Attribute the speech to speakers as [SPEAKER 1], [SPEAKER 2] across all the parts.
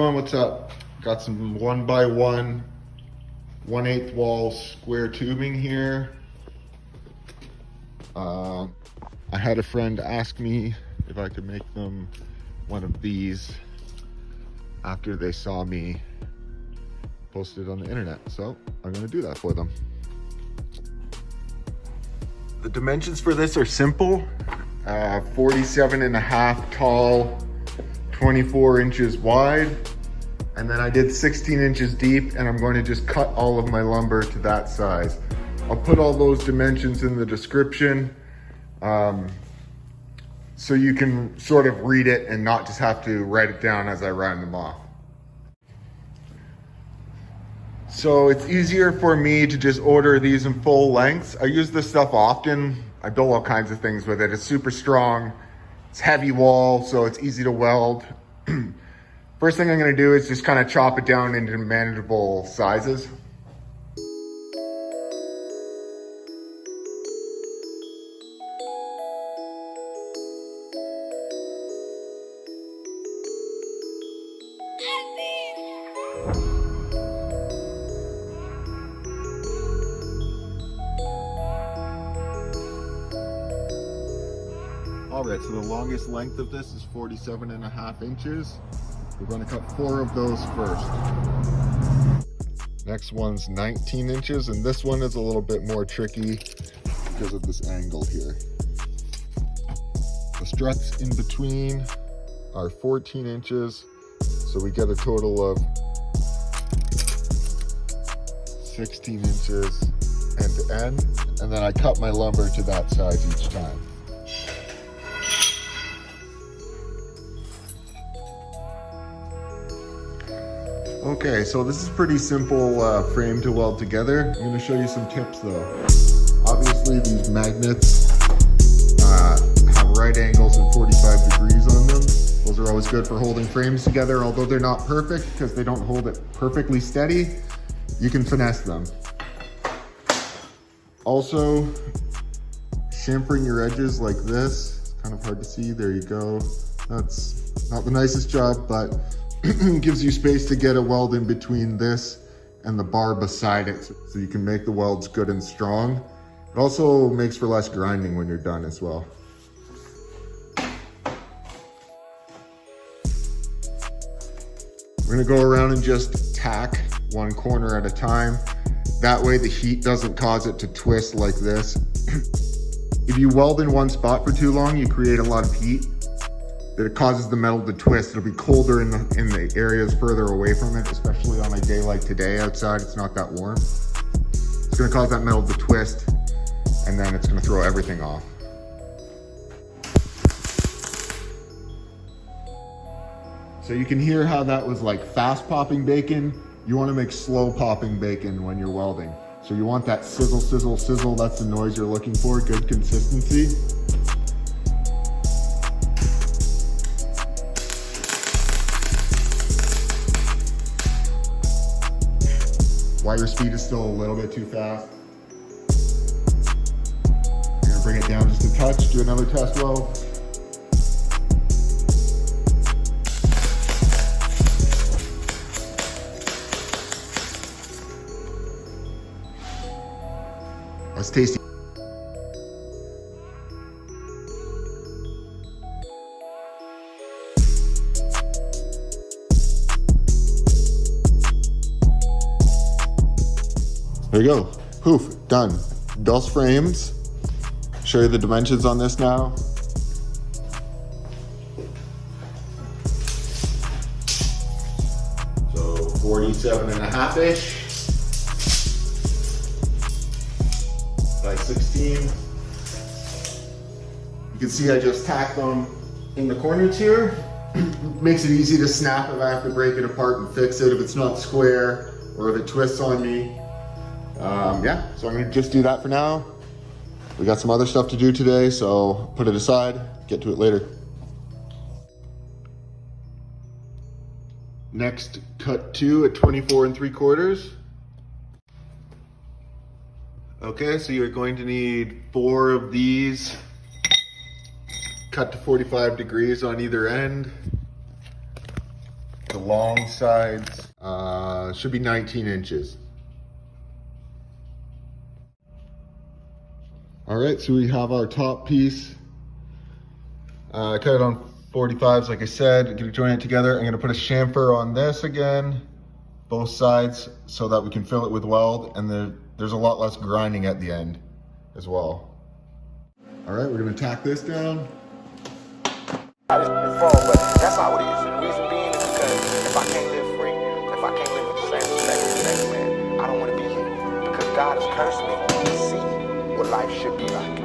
[SPEAKER 1] everyone, what's up? Got some 1x1, 1/8 wall square tubing here. I had a friend ask me if I could make them one of these after they saw me post it on the internet. So I'm gonna do that for them. The dimensions for this are simple. 47.5 tall, 24 inches wide. And then I did 16 inches deep, and I'm going to just cut all of my lumber to that size. I'll put all those dimensions in the description so you can sort of read it and not just have to write it down as I round them off. So it's easier for me to just order these in full lengths. I use this stuff often. I build all kinds of things with it. It's super strong. It's heavy wall, so it's easy to weld. First thing I'm gonna do is just kind of chop it down into manageable sizes. All right, so the longest length of this is 47.5 inches. We're going to cut 4 of those first. Next one's 19 inches, and this one is a little bit more tricky because of this angle here. The struts in between are 14 inches, so we get a total of 16 inches end to end, and then I cut my lumber to that size each time. Okay, so this is pretty simple frame to weld together. I'm going to show you some tips though. Obviously these magnets have right angles and 45 degrees on them. Those are always good for holding frames together, although they're not perfect because they don't hold it perfectly steady. You can finesse them. Also, chamfering your edges like this. It's kind of hard to see, there you go. That's not the nicest job, but gives you space to get a weld in between this and the bar beside it, so you can make the welds good and strong. It also makes for less grinding when you're done as well. We're gonna go around and just tack one corner at a time. That way the heat doesn't cause it to twist like this. If you weld in one spot for too long, you create a lot of heat. It causes the metal to twist. It'll be colder in the areas further away from it, especially on a day like today outside. It's not that warm. It's gonna cause that metal to twist, and then it's gonna throw everything off. So you can hear how that was like fast popping bacon. You wanna make slow popping bacon when you're welding. So you want that sizzle, sizzle, sizzle. That's the noise you're looking for, good consistency. Wire speed is still a little bit too fast. You're gonna bring it down just a touch, do another test weld. That's tasty. There you go, poof, done. Dust frames. Show you the dimensions on this now. So 47.5-ish by 16. You can see I just tacked them in the corners here. Makes it easy to snap if I have to break it apart and fix it if it's not square or if it twists on me. Yeah, so I'm gonna just do that for now. We got some other stuff to do today, so put it aside, get to it later. Next, cut 2 at 24 3/4. Okay, so you're going to need 4 of these, cut to 45 degrees on either end. The long sides should be 19 inches. All right, so we have our top piece. Cut it on 45s, like I said. I'm gonna join it together. I'm gonna put a chamfer on this again, both sides, so that we can fill it with weld, and there's a lot less grinding at the end as well. All right, we're gonna tack this down.
[SPEAKER 2] But that's how it is. The reason being is because if I can't live free, if I can't live with the same respect as the next man, I don't want to be here. Because God has cursed me to see what life should be like.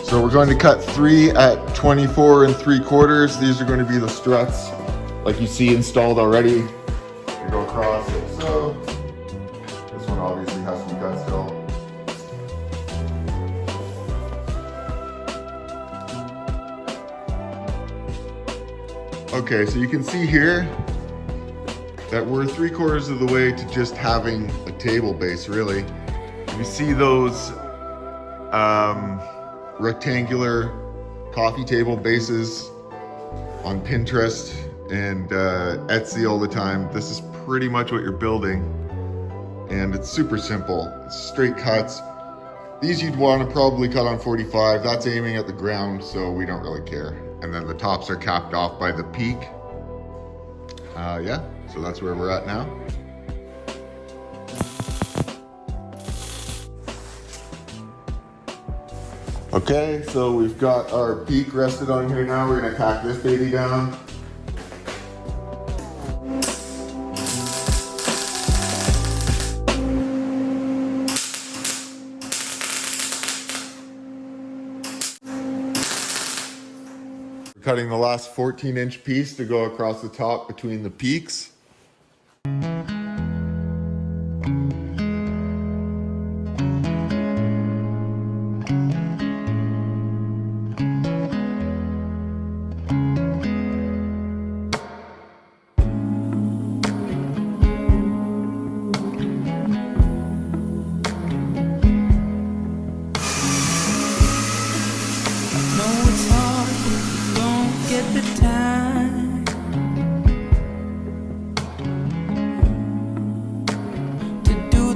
[SPEAKER 1] So we're going to cut 3 at 24 3/4. These are going to be the struts, like you see installed already. You go across like so. This one obviously has to be cut still. Okay, so you can see here that we're 3/4 of the way to just having a table base, really. You see those rectangular coffee table bases on Pinterest and Etsy all the time. This is pretty much what you're building, and it's super simple. It's straight cuts. These you'd want to probably cut on 45. That's aiming at the ground, so we don't really care. And then the tops are capped off by the peak. Yeah, so that's where we're at now. Okay, so we've got our peak rested on here now. We're gonna tack this baby down. We're cutting the last 14-inch piece to go across the top between the peaks.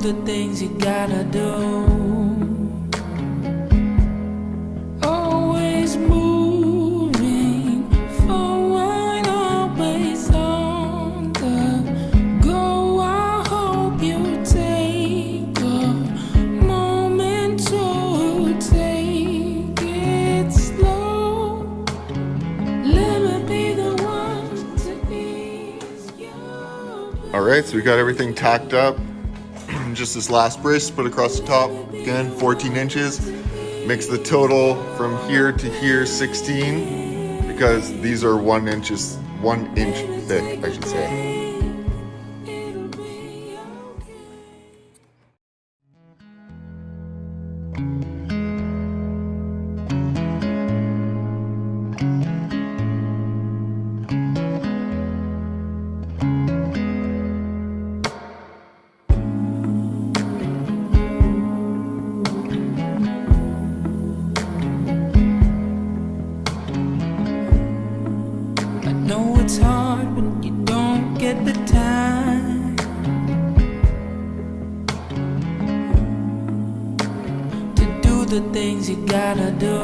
[SPEAKER 3] The things you gotta do, always moving forward, always on the go. I hope you take a moment to take it slow. Let me be the one to ease you.
[SPEAKER 1] All right, so we got everything tacked up. Just this last brace put across the top, again 14 inches. Makes the total from here to here 16, because these are 1 inch thick, I should say.
[SPEAKER 3] It's hard when you don't get the time to do the things you gotta do.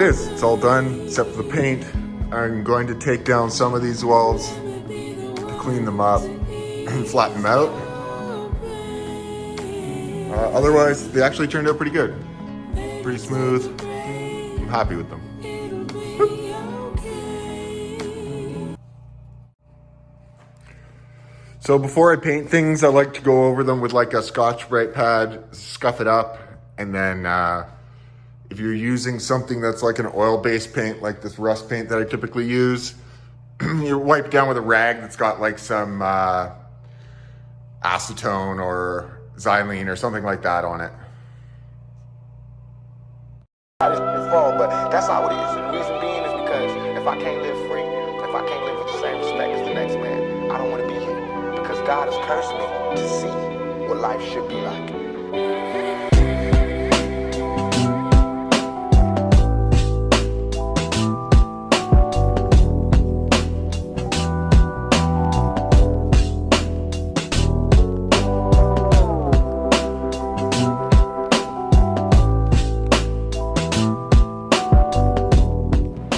[SPEAKER 1] it is. It's all done except for the paint. I'm going to take down some of these walls to clean them up and flatten them out. Otherwise, they actually turned out pretty good. Pretty smooth. I'm happy with them. So before I paint things, I like to go over them with like a Scotch-Brite pad, scuff it up, and then if you're using something that's like an oil-based paint, like this rust paint that I typically use, you wipe down with a rag that's got like some acetone or xylene or something like that on it.
[SPEAKER 2] It's fall, but that's how it is. And the reason being is because if I can't live free, if I can't live with the same respect as the next man, I don't want to be here. Because God has cursed me to see what life should be like.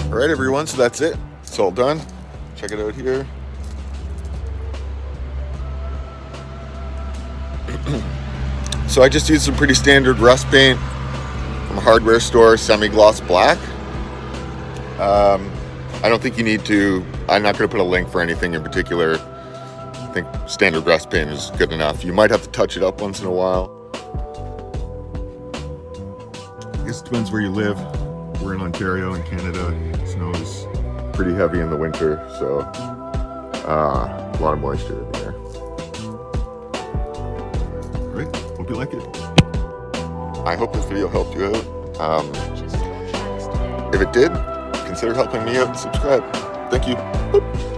[SPEAKER 1] All right, everyone, so that's it. It's all done. Check it out here. So I just used some pretty standard rust paint from a hardware store, semi-gloss black. I don't think you need to, I'm not going to put a link for anything in particular. I think standard rust paint is good enough. You might have to touch it up once in a while. I guess it depends where you live. We're in Ontario in Canada. Snow is pretty heavy in the winter, so a lot of moisture in the air. Great, hope you like it. I hope this video helped you out. If it did, consider helping me out and subscribe. Thank you. Boop.